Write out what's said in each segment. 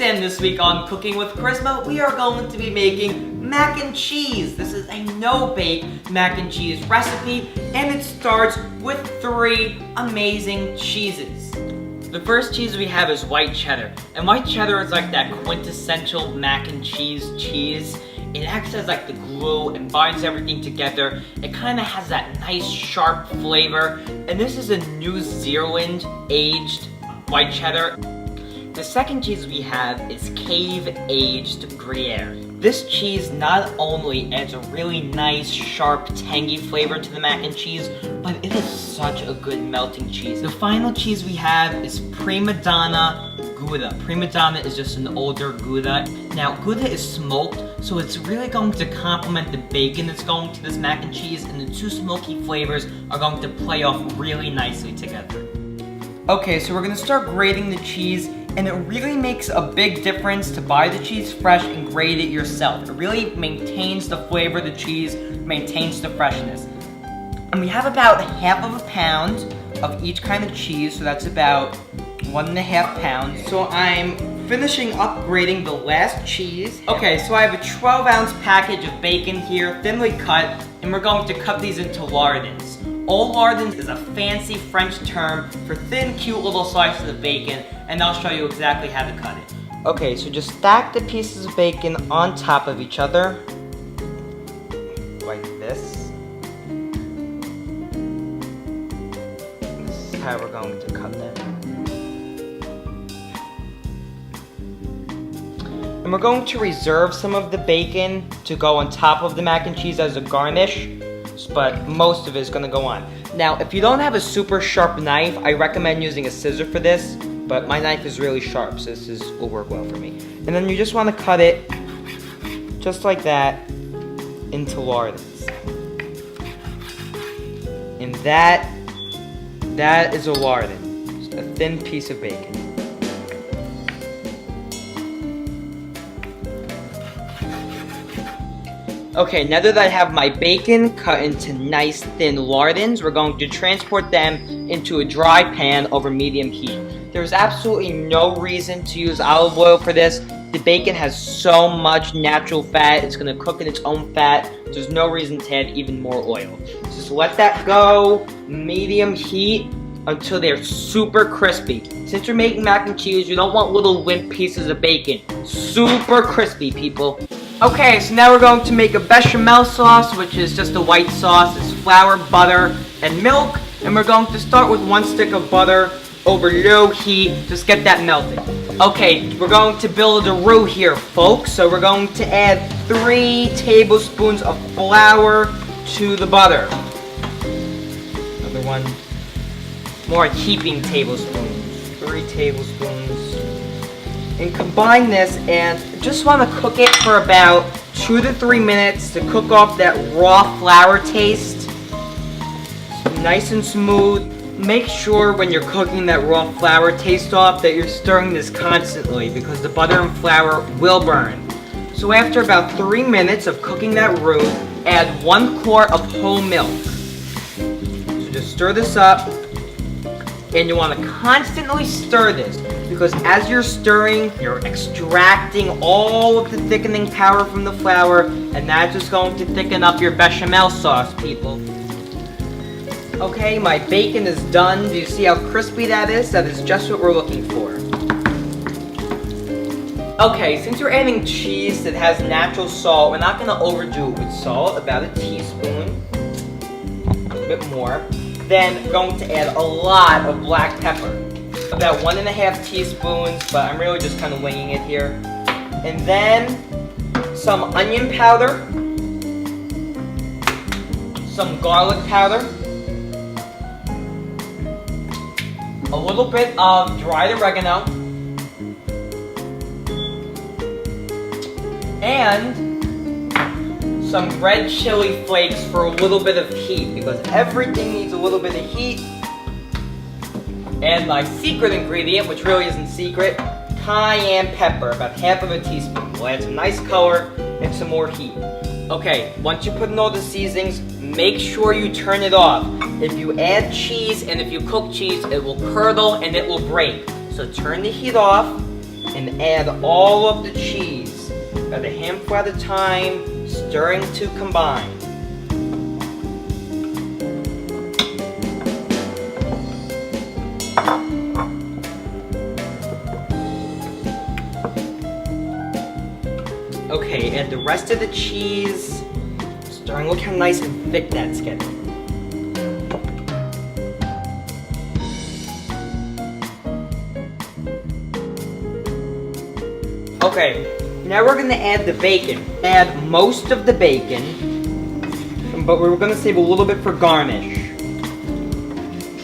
and this week on Cooking with Charisma, we are going to be making mac and cheese. This is a no-bake mac and cheese recipe, and it starts with 3 amazing cheeses. The first cheese we have is white cheddar, and white cheddar is like that quintessential mac and cheese. It acts as like the glue and binds everything together. It kind of has that nice sharp flavor, and this is a New Zealand aged white cheddar. The second cheese we have is cave-aged gruyere. This cheese not only adds a really nice, sharp, tangy flavor to the mac and cheese, but it is such a good melting cheese. The final cheese we have is prima donna gouda. Prima donna is just an older gouda. Now, gouda is smoked, so it's really going to complement the bacon that's going to this mac and cheese, and the 2 smoky flavors are going to play off really nicely together. Okay, so we're gonna start grating the cheese, and it really makes a big difference to buy the cheese fresh and grate it yourself. It really maintains the flavor of the cheese, maintains the freshness. And we have about ½ of a pound of each kind of cheese, so that's about 1½ pounds. So I'm finishing up grating the last cheese. Okay, so I have a 12-ounce package of bacon here, thinly cut, and we're going to cut these into lardons. All lardons is a fancy French term for thin, cute little slices of bacon, and I'll show you exactly how to cut it. Okay, so just stack the pieces of bacon on top of each other, like this. This is how we're going to cut them. And we're going to reserve some of the bacon to go on top of the mac and cheese as a garnish, but most of it is going to go on. Now, if you don't have a super sharp knife, I recommend using a scissor for this, but my knife is really sharp, so this will work well for me. And then you just want to cut it, just like that, into lardons. And that is a lardon, just a thin piece of bacon. Okay, now that I have my bacon cut into nice thin lardons, we're going to transport them into a dry pan over medium heat. There's absolutely no reason to use olive oil for this. The bacon has so much natural fat, it's going to cook in its own fat. There's no reason to add even more oil. Just let that go, medium heat, until they're super crispy. Since you're making mac and cheese, you don't want little limp pieces of bacon. Super crispy, people. Okay, so now we're going to make a bechamel sauce, which is just a white sauce. It's flour, butter, and milk. And we're going to start with 1 stick of butter over low heat. Just get that melted. Okay, we're going to build a roux here, folks. So we're going to add 3 tablespoons of flour to the butter. Another one. More heaping tablespoons. 3 tablespoons. And combine this, and just want to cook it for about 2 to 3 minutes to cook off that raw flour taste. Nice and smooth. Make sure when you're cooking that raw flour taste off that you're stirring this constantly, because the butter and flour will burn. So after about 3 minutes of cooking that roux, add 1 quart of whole milk. So just stir this up, and you want to constantly stir this, because as you're stirring, you're extracting all of the thickening power from the flour, and that's just going to thicken up your bechamel sauce, people. Okay, my bacon is done. Do you see how crispy that is? That is just what we're looking for. Okay, since you're adding cheese that has natural salt, we're not going to overdo it with salt, about a teaspoon, a bit more. Then we're going to add a lot of black pepper. About 1½ teaspoons, but I'm really just kind of winging it here. And then some onion powder, some garlic powder, a little bit of dried oregano, and some red chili flakes for a little bit of heat, because everything needs a little bit of heat. And my secret ingredient, which really isn't secret, cayenne pepper, about ½ of a teaspoon. We'll add some nice color and some more heat. Okay, once you put in all the seasonings, make sure you turn it off. If you add cheese and if you cook cheese, it will curdle and it will break. So turn the heat off and and add all of the cheese at a handful at a time, stirring to combine. Okay, add the rest of the cheese, stirring. Look how nice and thick that's getting. Okay, now we're gonna add the bacon. Add most of the bacon, but we're gonna save a little bit for garnish.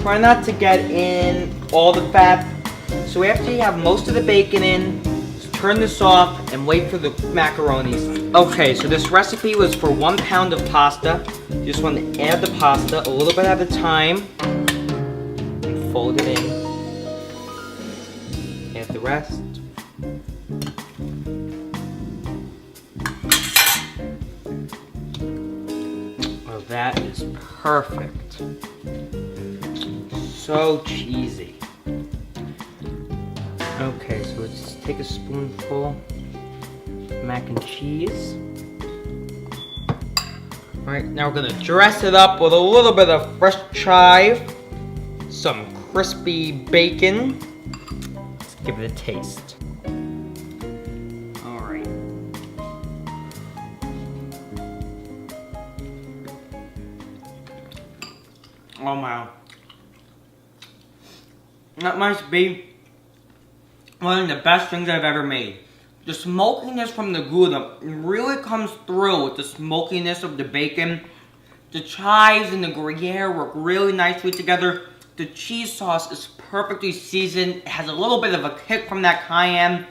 Try not to get in all the fat. So after you have most of the bacon in, turn this off and wait for the macaronis. Okay, so this recipe was for 1 pound of pasta. You just want to add the pasta a little bit at a time and fold it in. Add the rest. Oh, that is perfect. So cheesy. Okay, so let's take a spoonful of mac and cheese. Alright, now we're gonna dress it up with a little bit of fresh chive, some crispy bacon. Let's give it a taste. Alright. Oh my. That must be one of the best things I've ever made. The smokiness from the gouda really comes through with the smokiness of the bacon. The chives and the gruyere work really nicely together. The cheese sauce is perfectly seasoned. It has a little bit of a kick from that cayenne.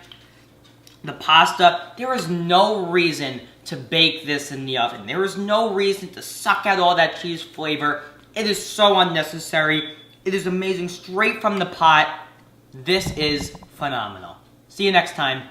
The pasta, there is no reason to bake this in the oven. There is no reason to suck out all that cheese flavor. It is so unnecessary. It is amazing straight from the pot. This is phenomenal. See you next time.